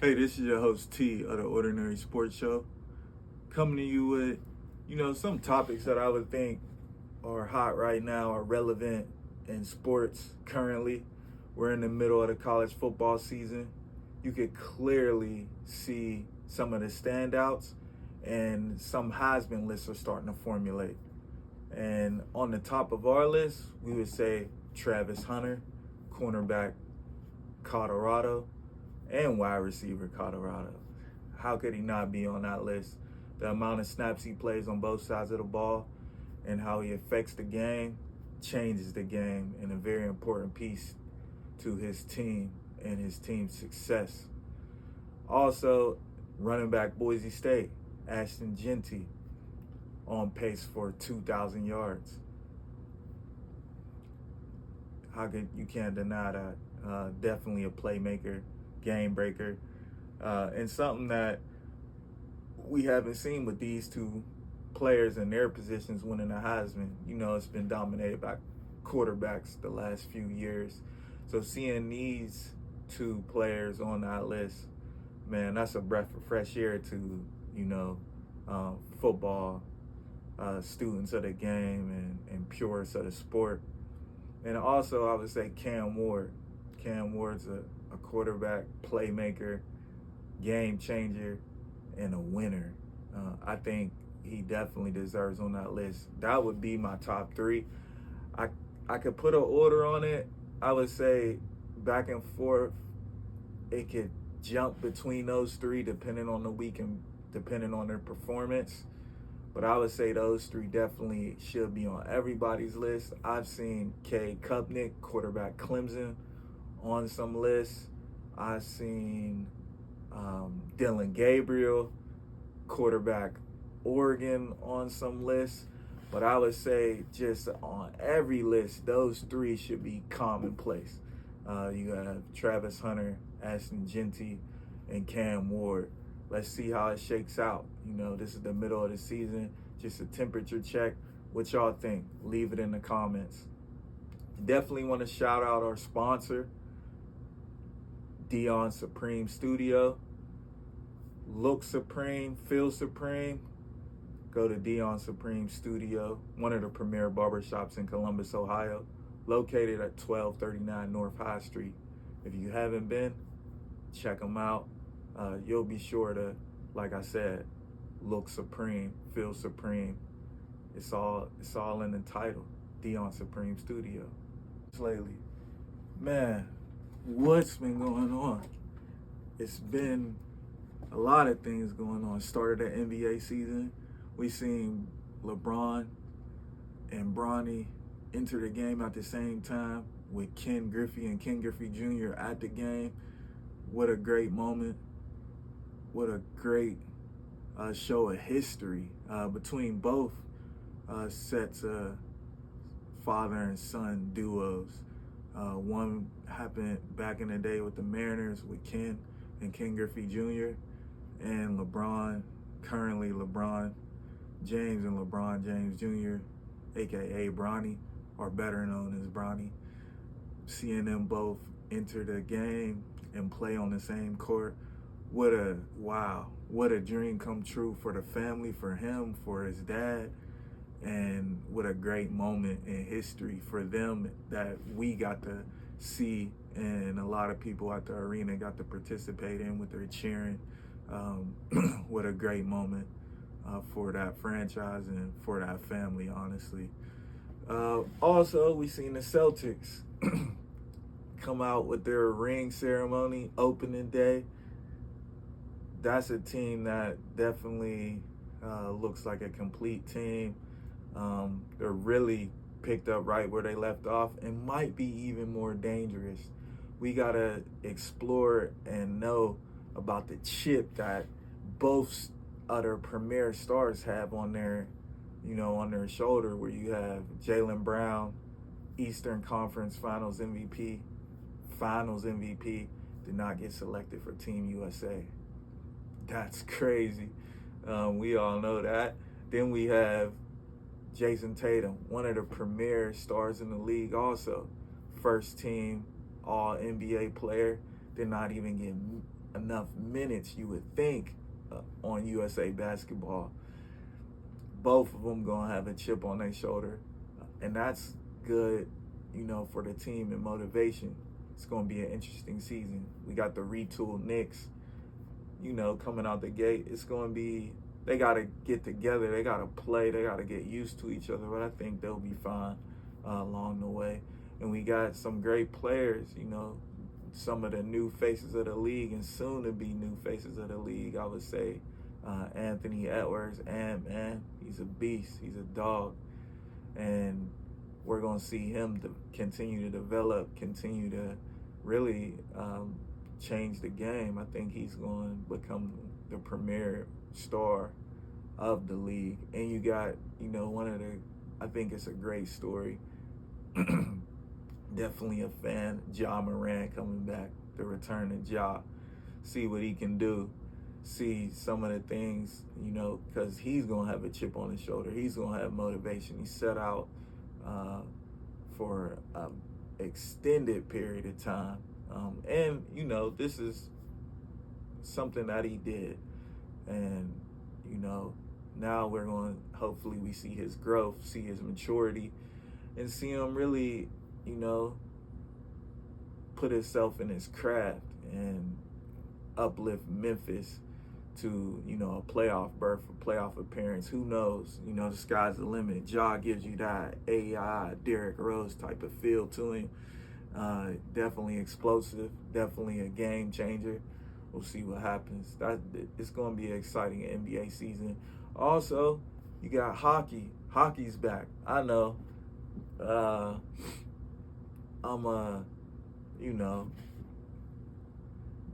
Hey, this is your host T of the Ordinary Sports Show, coming to you with, some topics that I would think are hot right now, are relevant in sports currently. We're in the middle of the college football season. You could clearly see some of the standouts, and some Heisman lists are starting to formulate. And on the top of our list, we would say Travis Hunter, cornerback, Colorado, and wide receiver, Colorado. How could he not be on that list? The amount of snaps he plays on both sides of the ball and how he affects the game changes the game, and a very important piece to his team and his team's success. Also, running back Boise State, Ashton Jeanty, on pace for 2,000 yards. You can't deny that. Definitely a playmaker, game breaker, and something that we haven't seen with these two players in their positions winning the Heisman. It's been dominated by quarterbacks the last few years. So seeing these two players on that list, man, that's a breath of fresh air to, football students of the game and purists of the sport. And also, I would say Cam Ward. Cam Ward's a quarterback, playmaker, game changer, and a winner. I think he definitely deserves on that list. That would be my top three. I could put an order on it. I would say back and forth. It could jump between those three depending on the week and depending on their performance. But I would say those three definitely should be on everybody's list. I've seen Cade Klubnik, quarterback Clemson, on some lists. I've seen Dylan Gabriel, quarterback Oregon, on some lists. But I would say just on every list, those three should be commonplace. You have Travis Hunter, Ashton Jeanty, and Cam Ward. Let's see how it shakes out. This is the middle of the season, just a temperature check. What y'all think? Leave it in the comments. Definitely want to shout out our sponsor, Dion Supreme Studio. Look supreme, feel supreme. Go to Dion Supreme Studio, one of the premier barbershops in Columbus, Ohio, located at 1239 North High Street. If you haven't been, check them out. You'll be sure to, like I said, look supreme, feel supreme. It's all in the title, Dion Supreme Studio. Lately, man, what's been going on? It's been a lot of things going on. Started the NBA season. We seen LeBron and Bronny enter the game at the same time with Ken Griffey and Ken Griffey Jr. at the game. What a great moment. What a great show of history between both sets of father and son duos. One happened back in the day with the Mariners with Ken and Ken Griffey Jr. and LeBron, currently LeBron James and LeBron James Jr., aka Bronny, or better known as Bronny. Seeing them both enter the game and play on the same court, what a dream come true for the family, for him, for his dad, and what a great moment in history for them that we got to see, and a lot of people at the arena got to participate in with their cheering. What a great moment for that franchise and for that family, honestly. Also, we seen the Celtics come out with their ring ceremony opening day. That's a team that definitely looks like a complete team. They're really picked up right where they left off and might be even more dangerous. We gotta explore and know about the chip that both other premier stars have on their shoulder, where you have Jaylen Brown, Eastern Conference Finals MVP, did not get selected for Team USA. That's crazy. We all know that. Then we have Jason Tatum, one of the premier stars in the league also. First team All-NBA player, did not even get enough minutes, you would think, on USA Basketball. Both of them gonna have a chip on their shoulder, and that's good, for the team and motivation. It's gonna be an interesting season. We got the retooled Knicks, coming out the gate. It's gonna be, they gotta get together, they gotta play, they gotta get used to each other, but I think they'll be fine along the way. And we got some great players, some of the new faces of the league and soon to be new faces of the league. I would say Anthony Edwards, and man, he's a beast, he's a dog, and we're going to see him to continue to develop, continue to really change the game. I think he's going to become the premier star of the league. And you got, I think it's a great story. Definitely a fan. Ja Morant coming back, the return of Ja. See what he can do. See some of the things, because he's going to have a chip on his shoulder. He's going to have motivation. He set out for an extended period of time. And, this is something that he did. And, now we're going to, hopefully we see his growth, see his maturity, and see him really, put himself in his craft and uplift Memphis to, a playoff berth, a playoff appearance. Who knows? The sky's the limit. Ja gives you that AI, Derrick Rose type of feel to him. Definitely explosive, definitely a game changer. We'll see what happens. It's going to be an exciting NBA season. Also, you got hockey. Hockey's back. I know. I'm a,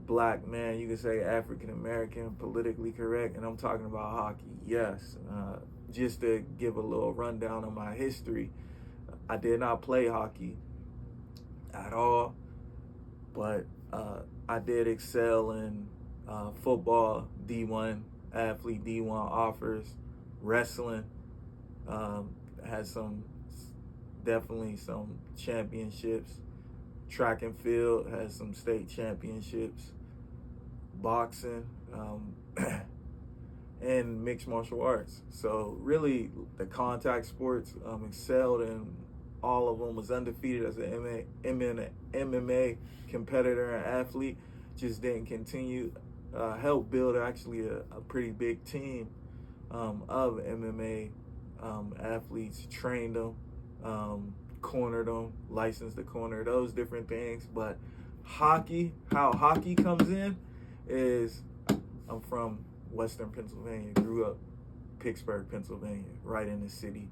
black man, you could say African American, politically correct, and I'm talking about hockey. Yes. Just to give a little rundown of my history, I did not play hockey at all, but I did excel in football, D1 athlete, D1 offers, wrestling, had definitely some championships, track and field, had some state championships, boxing, and mixed martial arts. So really the contact sports, excelled in all of them, was undefeated as an MMA competitor and athlete, just didn't continue. Helped build actually a pretty big team of MMA athletes, trained them, cornered them, licensed the corner, those different things. But hockey, how hockey comes in is, I'm from Western Pennsylvania, grew up Pittsburgh, Pennsylvania, right in the city.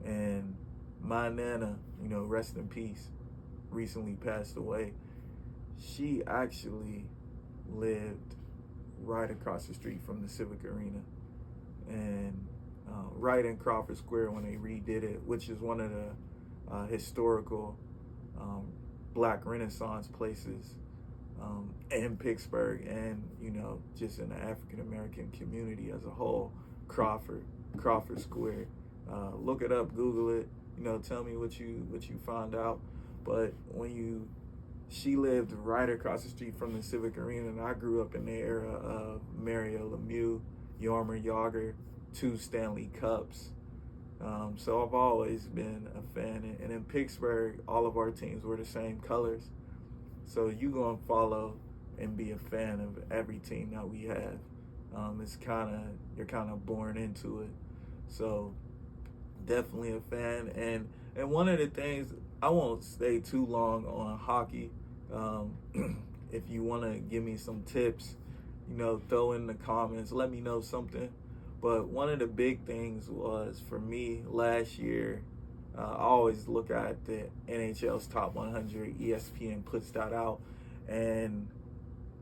And my nana, rest in peace, recently passed away. She actually lived right across the street from the Civic Arena, and right in Crawford Square when they redid it, which is one of the historical Black Renaissance places in Pittsburgh, and just in the African American community as a whole. Crawford Square. Look it up, Google it. Tell me what you find out. But she lived right across the street from the Civic Arena, and I grew up in the era of Mario Lemieux, Yarmer Yager, 2 Stanley Cups. So I've always been a fan. And in Pittsburgh, all of our teams were the same colors. So you're going to follow and be a fan of every team that we have. You're kind of born into it. So definitely a fan. And one of the things, I won't stay too long on hockey. If you want to give me some tips, throw in the comments, let me know something. But one of the big things was, for me, last year, I always look at the NHL's Top 100. ESPN puts that out, and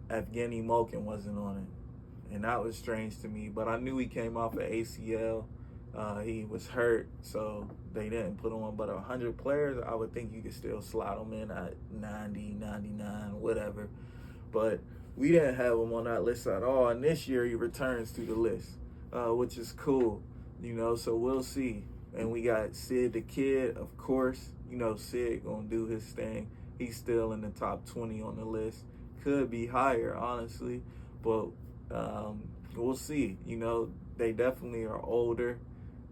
Evgeny Malkin wasn't on it. And that was strange to me. But I knew he came off of ACL. He was hurt, so they didn't put him on. But 100 players, I would think you could still slot them in at 90, 99, whatever. But we didn't have him on that list at all. And this year he returns to the list, which is cool, so we'll see. And we got Sid the Kid, of course. Sid gonna do his thing. He's still in the top 20 on the list. could be higher, honestly, but we'll see. They definitely are older,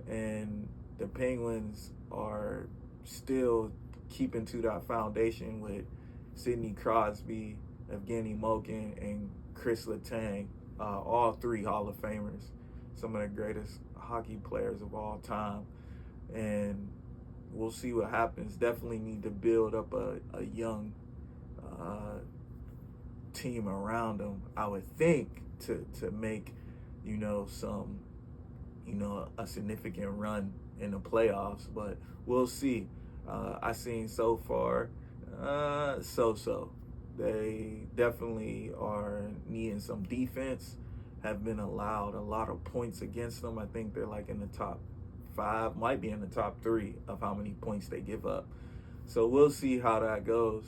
and the Penguins are still keeping to that foundation with Sidney Crosby, Evgeny Malkin, and Chris Letang, all three Hall of Famers, some of the greatest hockey players of all time. And we'll see what happens. Definitely need to build up a young team around them, I would think, to make, some, a significant run in the playoffs. But we'll see. I seen so far, so. They definitely are needing some defense, have been allowed a lot of points against them. I think they're like in the top 5, might be in the top 3 of how many points they give up. So we'll see how that goes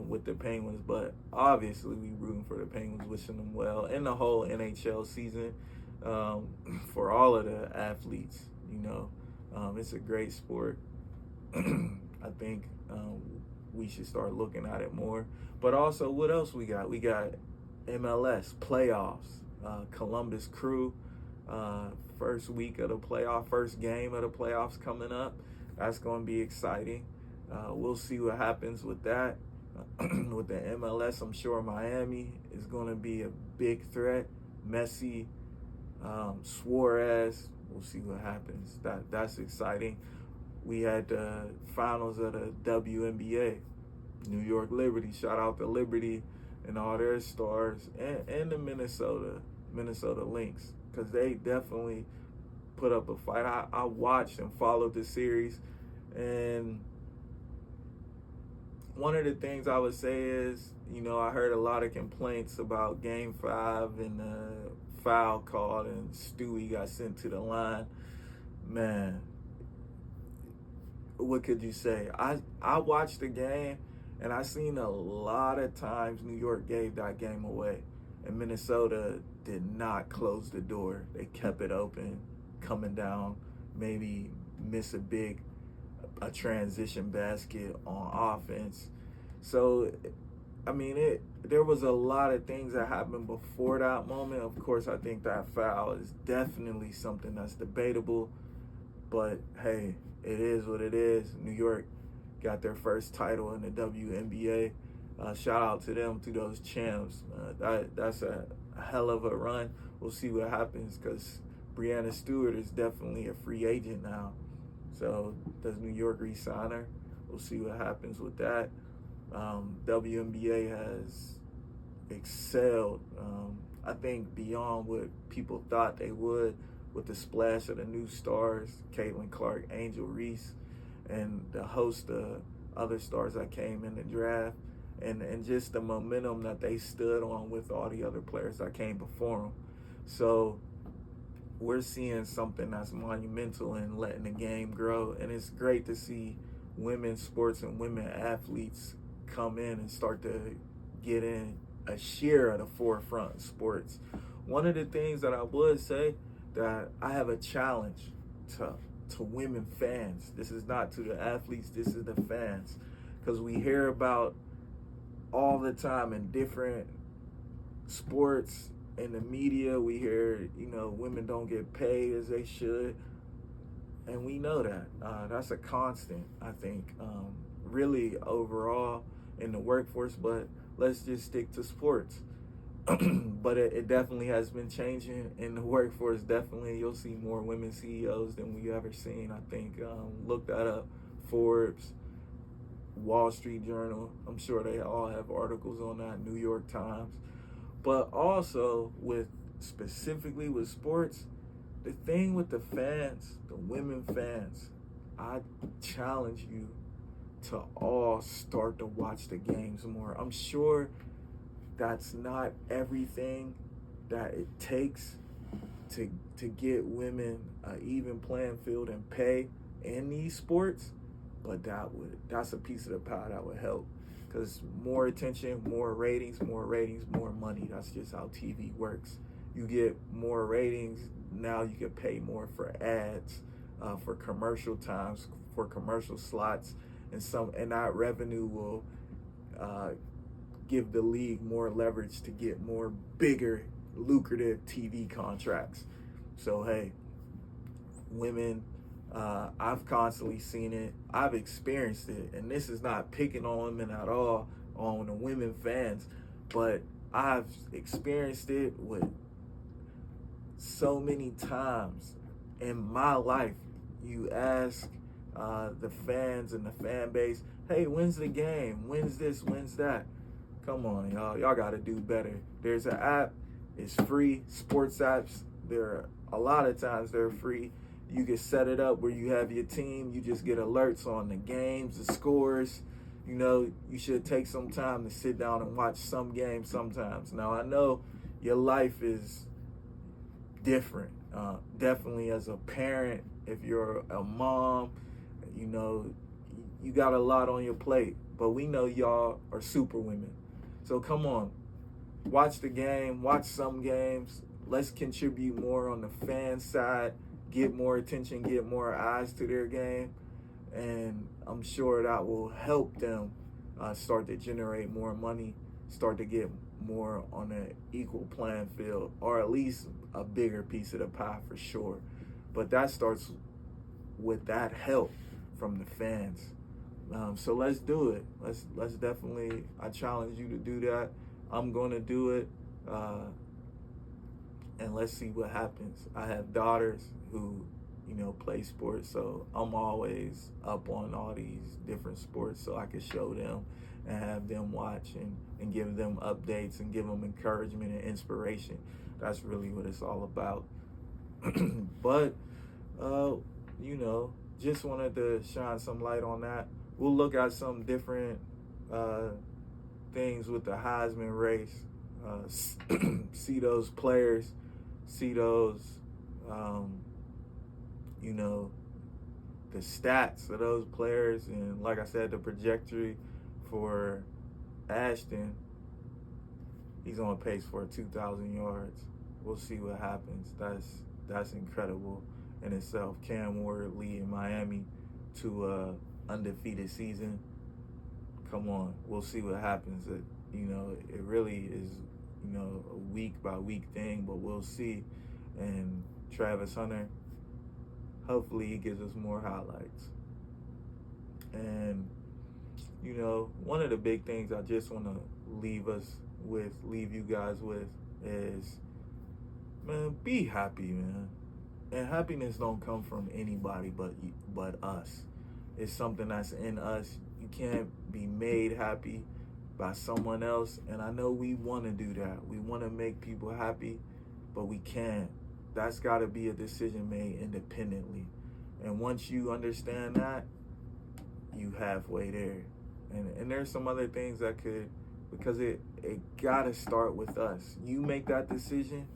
with the Penguins. But obviously we rooting for the Penguins, wishing them well in the whole NHL season, for all of the athletes. It's a great sport. I think we should start looking at it more. But also, what else we got? We got MLS playoffs, Columbus Crew, first week of the playoff, first game of the playoffs coming up. That's going to be exciting. We'll see what happens with that. With the MLS, I'm sure Miami is going to be a big threat. Messi, Suarez, we'll see what happens. That's exciting. We had the finals of the WNBA. New York Liberty, shout out to Liberty and all their stars, and the Minnesota Lynx, because they definitely put up a fight. I watched and followed the series, and one of the things I would say is, I heard a lot of complaints about Game 5 and the foul call, and Stewie got sent to the line. Man, what could you say? I watched the game, and I seen a lot of times New York gave that game away, and Minnesota did not close the door. They kept it open, coming down, maybe miss a transition basket on offense. So, there was a lot of things that happened before that moment. Of course, I think that foul is definitely something that's debatable, but hey, it is what it is. New York got their first title in the WNBA. Shout out to them, to those champs. That's a hell of a run. We'll see what happens, because Breanna Stewart is definitely a free agent now. So does New York re-sign her? We'll see what happens with that. WNBA has excelled, I think, beyond what people thought they would, with the splash of the new stars, Caitlin Clark, Angel Reese, and the host of other stars that came in the draft, and just the momentum that they stood on with all the other players that came before them. So we're seeing something that's monumental in letting the game grow, and it's great to see women's sports and women athletes come in and start to get in a share of the forefront of sports. One of the things that I would say, that I have a challenge to women fans. This is not to the athletes, this is the fans. Because we hear about all the time in different sports, in the media, we hear, women don't get paid as they should. And we know that. That's a constant, I think, really overall in the workforce, but let's just stick to sports. But it definitely has been changing in the workforce. Definitely, you'll see more women CEOs than we ever seen. I think, look that up. Forbes, Wall Street Journal, I'm sure they all have articles on that, New York Times. But also, specifically with sports, the thing with the fans, the women fans, I challenge you to all start to watch the games more. I'm sure that's not everything that it takes to get women an even playing field and pay in these sports, but that's a piece of the pie that would help, because more attention, more ratings, more money. That's just how TV works. You get more ratings, now you can pay more for ads, for commercial times, for commercial slots, and that revenue will give the league more leverage to get more bigger, lucrative TV contracts. So, hey, women, I've constantly seen it. I've experienced it. And this is not picking on women at all, on the women fans, but I've experienced it with so many times in my life. You ask the fans and the fan base, hey, when's the game? When's this? When's that? Come on, y'all. Y'all got to do better. There's an app. It's free. Sports apps, a lot of times they're free. You can set it up where you have your team. You just get alerts on the games, the scores. You know, you should take some time to sit down and watch some games sometimes. Now, I know your life is different. Definitely as a parent, if you're a mom, you know, you got a lot on your plate. But we know y'all are super women. So come on, watch the game, watch some games. Let's contribute more on the fan side, get more attention, get more eyes to their game. And I'm sure that will help them start to generate more money, start to get more on an equal playing field, or at least a bigger piece of the pie for sure. But that starts with that help from the fans. So let's do it. Let's definitely, I challenge you to do that. I'm going to do it. And let's see what happens. I have daughters who, you know, play sports, so I'm always up on all these different sports so I can show them and have them watch and give them updates and give them encouragement and inspiration. That's really what it's all about. But, you know, just wanted to shine some light on that. We'll look at some different things with the Heisman race. See those players, see those, you know, the stats of those players. And like I said, the trajectory for Ashton, he's on pace for 2,000 yards. We'll see what happens. That's incredible in itself. Cam Ward leading Miami to undefeated season. Come on, we'll see what happens. You know, it really is, you know, a week by week thing, but we'll see. And Travis Hunter, hopefully he gives us more highlights. And, you know, one of the big things I just want to leave you guys with is, man, be happy, man. And happiness don't come from anybody but us. It's something that's in us. You can't be made happy by someone else. And I know we want to do that. We want to make people happy, but we can't. That's got to be a decision made independently. And once you understand that, you halfway there. And there's some other things that could, because it got to start with us. You make that decision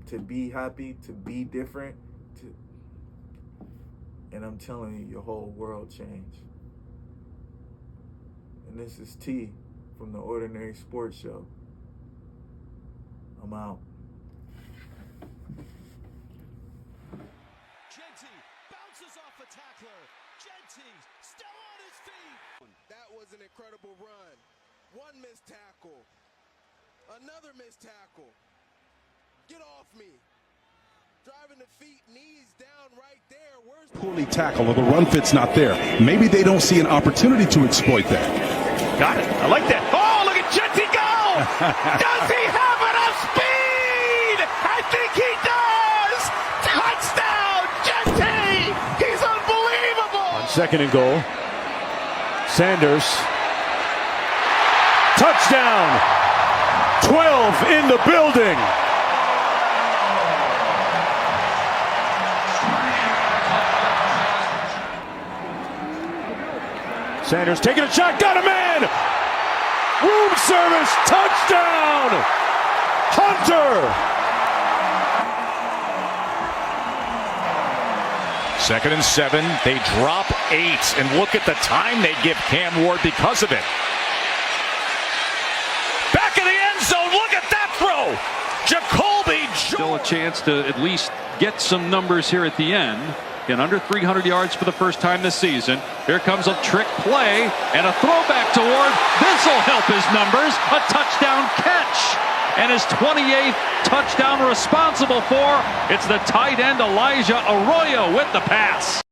to be happy, to be different, and I'm telling you, your whole world changed. And this is T from the Ordinary Sports Show. I'm out. Genty bounces off a tackler. Genty still on his feet. That was an incredible run. One missed tackle. Another missed tackle. Get off me. Driving the feet, knees down right there. Where's the Poorly tackled, or the run fit's not there. Maybe they don't see an opportunity to exploit that. Got it. I like that. Oh, look at Genty go! Does he have enough speed? I think he does! Touchdown, Genty! He's unbelievable! On 2nd and goal, Sanders. Touchdown! 12 in the building. Sanders taking a shot, got a man! Room service, touchdown! Hunter! 2nd and 7, they drop 8, and look at the time they give Cam Ward because of it. Back in the end zone, look at that throw! Jacoby Jordan. Still a chance to at least get some numbers here at the end. in under 300 yards for the first time this season. Here comes a trick play and a throwback to Ward. This will help his numbers. A touchdown catch. And his 28th touchdown responsible for. It's the tight end Elijah Arroyo with the pass.